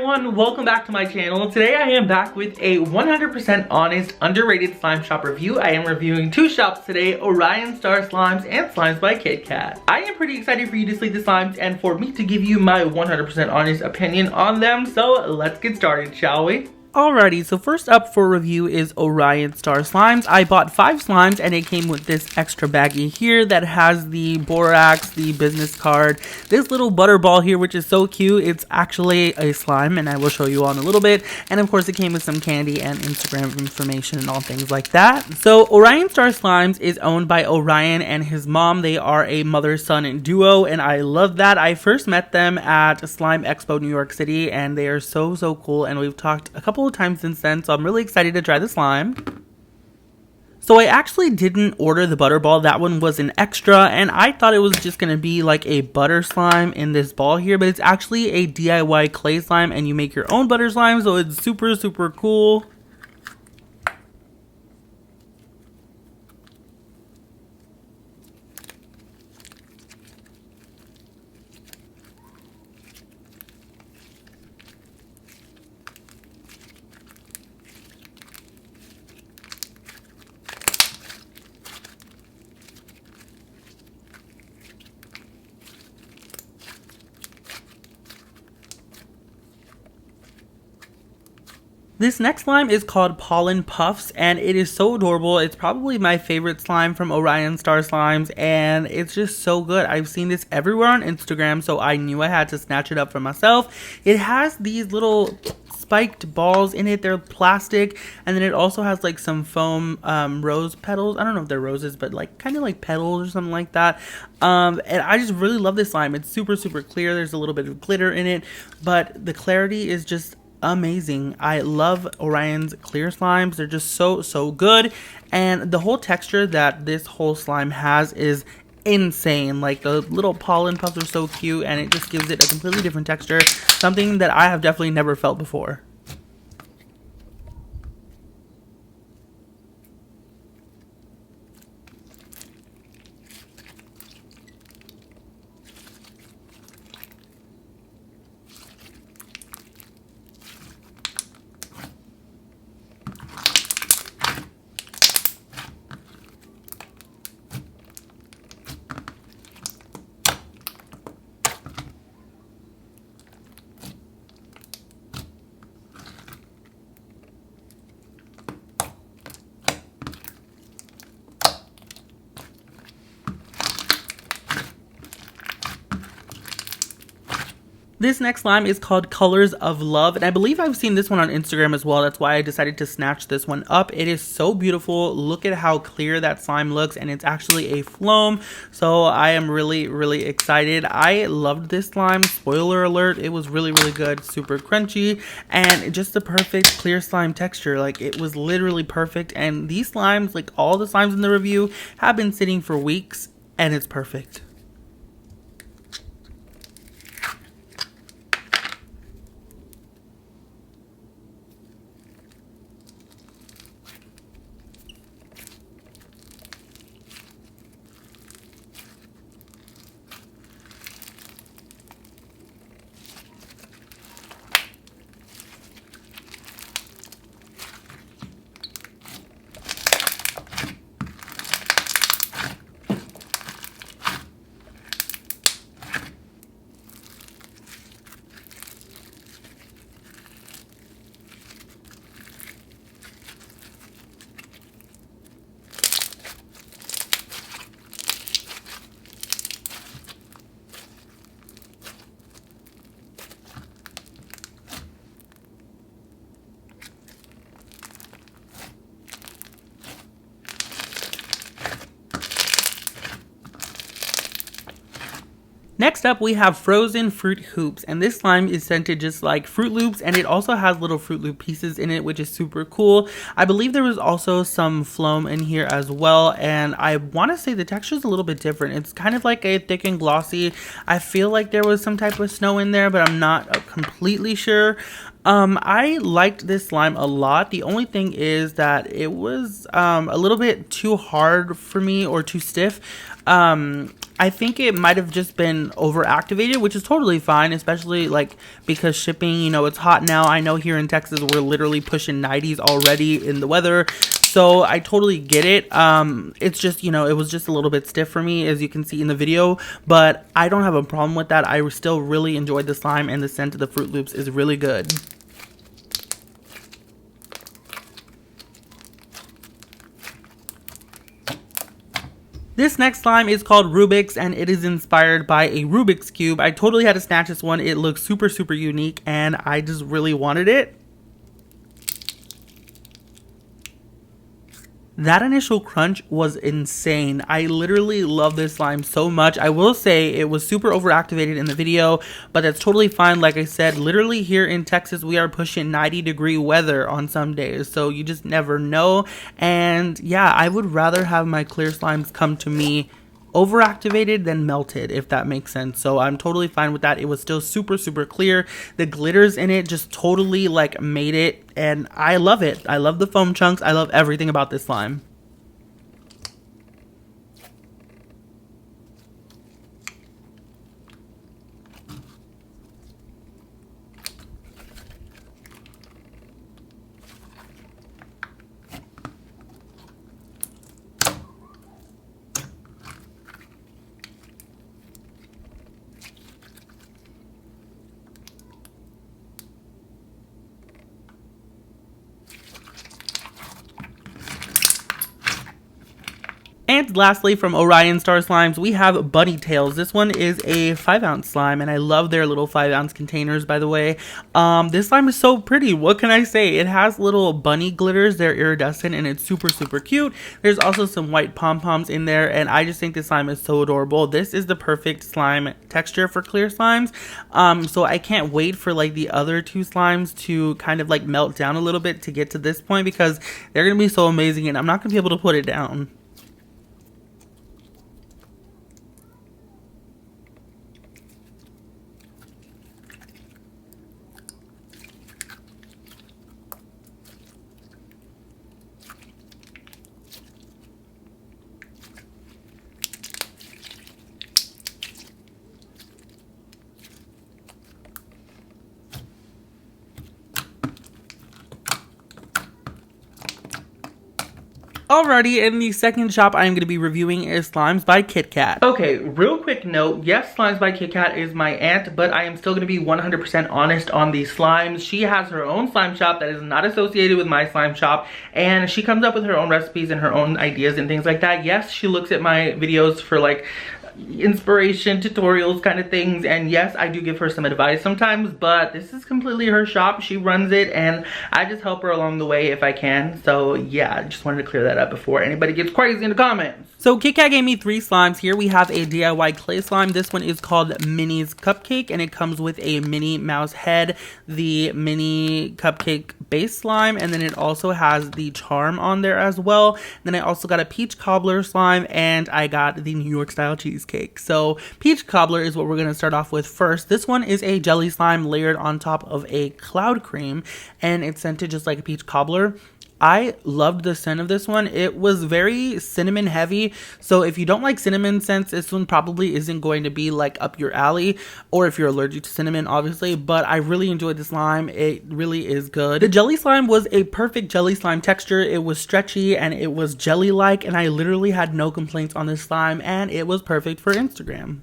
everyone, welcome back to my channel. Today I am back with a 100% honest, underrated slime shop review. I am reviewing two shops today, OrionStarSlimez and Slimesbykitkat. I am pretty excited for you to see the slimes and for me to give you my 100% honest opinion on them. So let's get started, shall we? Alrighty, so first up for review is OrionStarSlimez. I bought 5 slimes and it came with this extra baggie here that has the borax, the business card, this little butterball here which is so cute. It's actually a slime and I will show you on a little bit. And of course it came with some candy and Instagram information and all things like that. So OrionStarSlimez is owned by Orion and his mom. They are a mother-son duo and I love that. I first met them at Slime Expo New York City and they are so cool, and we've talked a couple of times since then, so I'm really excited to try the slime. So I actually didn't order the butterball. That one was an extra and I thought it was just gonna be like a butter slime in this ball here, but it's actually a DIY clay slime and you make your own butter slime, so it's super cool. This next slime is called Pollen Puffs and it is so adorable. It's probably my favorite slime from OrionStarSlimez and it's just so good. I've seen this everywhere on Instagram, so I knew I had to snatch it up for myself. It has these little spiked balls in it. They're plastic, and then it also has like some foam rose petals. I don't know if they're roses, but like kind of like petals or something like that. And I just really love this slime. It's super clear. There's a little bit of glitter in it, but the clarity is just amazing. I love Orion's clear slimes. They're just so good, and the whole texture that this whole slime has is insane. Like the little pollen puffs are so cute and it just gives it a completely different texture, something that I have definitely never felt before. This next slime is called Colors of Love, and I believe I've seen this one on Instagram as well. That's why I decided to snatch this one up. It is so beautiful. Look at how clear that slime looks, and it's actually a foam. So I am really excited. I loved this slime. Spoiler alert, it was really good, super crunchy, and just the perfect clear slime texture. Like, it was literally perfect, and these slimes, like all the slimes in the review, have been sitting for weeks, and it's perfect. Next up, we have frozen fruit hoops, and this slime is scented just like Fruit Loops, and it also has little Fruit Loop pieces in it, which is super cool. I believe there was also some phloem in here as well, and I want to say the texture is a little bit different. It's kind of like a thick and glossy. I feel like there was some type of snow in there, but I'm not completely sure. I liked this slime a lot. The only thing is that it was a little bit too hard for me, or too stiff. I think it might have just been overactivated, which is totally fine, especially like because shipping, you know, it's hot now. I know here in Texas we're literally pushing 90s already in the weather. So I totally get it. It's just, you know, it was just a little bit stiff for me, as you can see in the video, but I don't have a problem with that. I still really enjoyed the slime, and the scent of the Fruit Loops is really good. This next slime is called Rubik's, and it is inspired by a Rubik's Cube. I totally had to snatch this one. It looks super, super unique, and I just really wanted it. That initial crunch was insane. I literally love this slime so much. I will say it was super overactivated in the video, but that's totally fine. Like I said, literally here in Texas, we are pushing 90-degree weather on some days, so you just never know. And yeah, I would rather have my clear slimes come to me overactivated than melted, if that makes sense. So I'm totally fine with that. It was still super, super clear. The glitters in it just totally like made it, and I love it. I love the foam chunks. I love everything about this slime. And lastly, from OrionStarSlimez, we have Bunny Tails. This one is a 5-ounce slime, and I love their little 5-ounce containers, by the way. This slime is so pretty. What can I say? It has little bunny glitters. They're iridescent, and it's super, super cute. There's also some white pom-poms in there, and I just think this slime is so adorable. This is the perfect slime texture for clear slimes. So I can't wait for like the other two slimes to kind of like melt down a little bit to get to this point, because they're going to be so amazing, and I'm not going to be able to put it down. Alrighty, in the second shop I'm going to be reviewing is Slimesbykitkat. Okay, real quick note, yes, Slimesbykitkat is my aunt, but I am still going to be 100% honest on these slimes. She has her own slime shop that is not associated with my slime shop, and she comes up with her own recipes and her own ideas and things like that. Yes, she looks at my videos for like inspiration, tutorials kind of things, and yes, I do give her some advice sometimes, but this is completely her shop. She runs it, and I just help her along the way if I can. So yeah, I just wanted to clear that up before anybody gets crazy in the comments. So KitKat gave me 3 slimes. Here we have a DIY clay slime. This one is called Minnie's Cupcake, and it comes with a Minnie Mouse head, the mini cupcake base slime, and then it also has the charm on there as well. Then I also got a peach cobbler slime, and I got the New York style cheesecake. So peach cobbler is what we're going to start off with first. This one is a jelly slime layered on top of a cloud cream, and it's scented just like a peach cobbler. I loved the scent of this one. It was very cinnamon heavy, so if you don't like cinnamon scents, this one probably isn't going to be like up your alley, or if you're allergic to cinnamon, obviously, but I really enjoyed the slime. It really is good. The jelly slime was a perfect jelly slime texture. It was stretchy and it was jelly-like, and I literally had no complaints on this slime, and it was perfect for Instagram.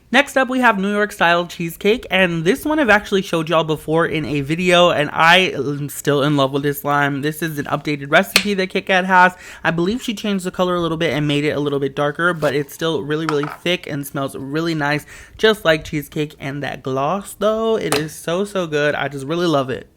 Next up, we have New York style cheesecake, and this one I've actually showed y'all before in a video, and I am still in love with this slime. This is an updated recipe that KitKat has. I believe she changed the color a little bit and made it a little bit darker, but it's still really, really thick and smells really nice, just like cheesecake. And that gloss, though, it is so, so good. I just really love it.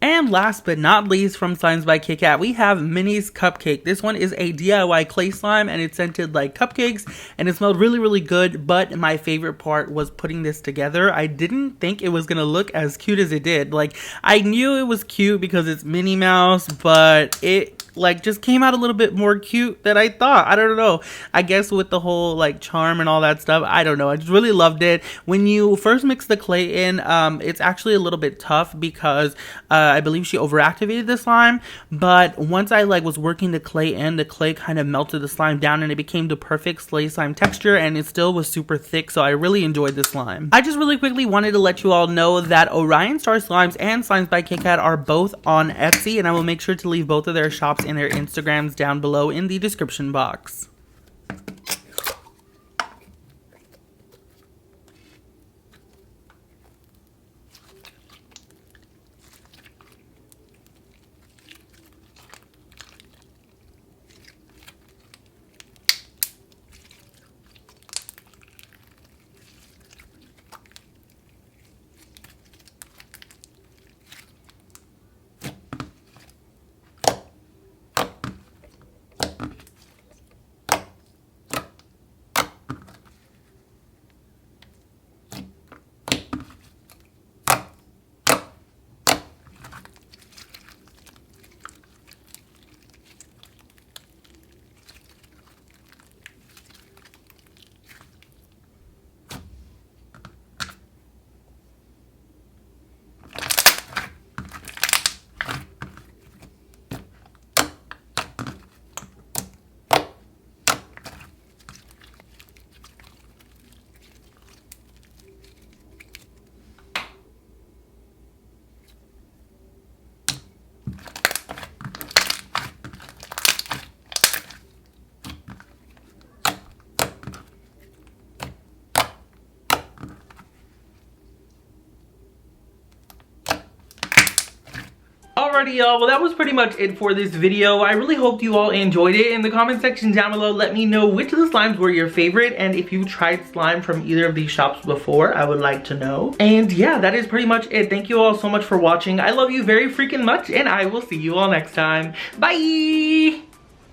And last but not least, from Slimesbykitkat, we have Minnie's Cupcake. This one is a DIY clay slime, and it's scented like cupcakes, and it smelled really, really good. But my favorite part was putting this together. I didn't think it was gonna look as cute as it did. Like, I knew it was cute because it's Minnie Mouse, but it like just came out a little bit more cute than I thought. I don't know. I guess with the whole like charm and all that stuff, I don't know. I just really loved it. When you first mix the clay in, it's actually a little bit tough because I believe she overactivated the slime. But once I like was working the clay in, the clay kind of melted the slime down and it became the perfect slime texture, and it still was super thick. So I really enjoyed the slime. I just really quickly wanted to let you all know that OrionStarSlimez and Slimesbykitkat are both on Etsy, and I will make sure to leave both of their shops and their Instagrams down below in the description box. Alrighty, y'all, well, that was pretty much it for this video. I really hope you all enjoyed it. In the comment section down below, let me know which of the slimes were your favorite, and if you tried slime from either of these shops before, I would like to know. And yeah, that is pretty much it. Thank you all so much for watching. I love you very freaking much, and I will see you all next time. Bye!